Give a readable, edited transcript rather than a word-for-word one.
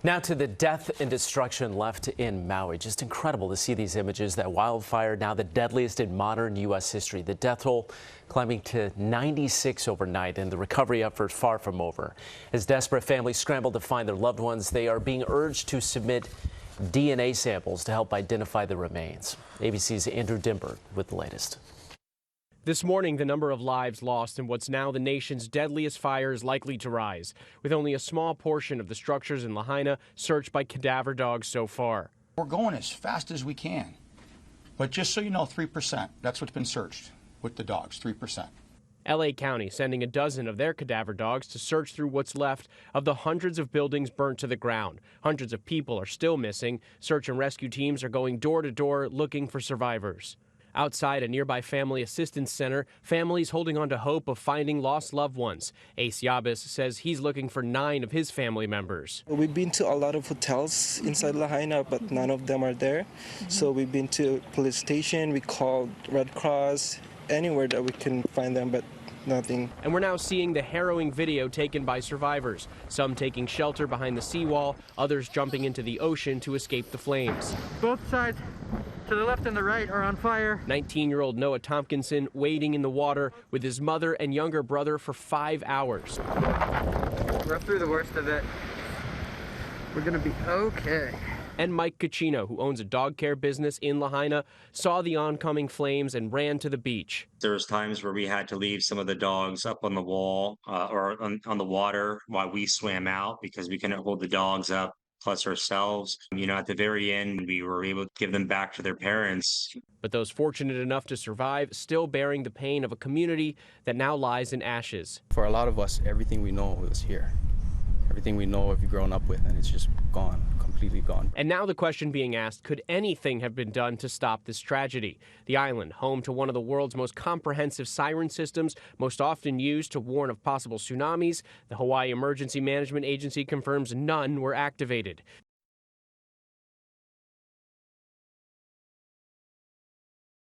Now to the death and destruction left in Maui. Just incredible to see these images. That wildfire, now the deadliest in modern U.S. history. The death toll climbing to 96 overnight, and the recovery effort far from over. As desperate families scramble to find their loved ones, they are being urged to submit DNA samples to help identify the remains. ABC's Andrew Dimberg with the latest. This morning, the number of lives lost in what's now the nation's deadliest fire is likely to rise, with only a small portion of the structures in Lahaina searched by cadaver dogs so far. We're going as fast as we can, but just so you know, 3%, that's what's been searched with the dogs, 3%. L.A. County sending a dozen of their cadaver dogs to search through what's left of the hundreds of buildings burnt to the ground. Hundreds of people are still missing. Search and rescue teams are going door to door looking for survivors. Outside a nearby family assistance center, families holding on to hope of finding lost loved ones. Ace Yabis says he's looking for 9 of his family members. We've been to a lot of hotels inside Lahaina, but none of them are there. So we've been to police station, we called Red Cross, anywhere that we can find them, but nothing. And we're now seeing the harrowing video taken by survivors, some taking shelter behind the seawall, others jumping into the ocean to escape the flames. Both sides to the left and the right are on fire. 19-year-old Noah Tompkinson wading in the water with his mother and younger brother for 5 hours. We're through the worst of it. We're gonna be okay. And Mike Caccino, who owns a dog care business in Lahaina, saw the oncoming flames and ran to the beach. There was times where we had to leave some of the dogs up on the wall or on the water while we swam out because we couldn't hold the dogs up, plus ourselves. You know, at the very end, we were able to give them back to their parents. But those fortunate enough to survive still bearing the pain of a community that now lies in ashes. For a lot of us, everything we know was here. Everything we know we've grown up with, and it's just gone, completely gone. And now the question being asked, could anything have been done to stop this tragedy? The island, home to one of the world's most comprehensive siren systems, most often used to warn of possible tsunamis, the Hawaii Emergency Management Agency confirms none were activated.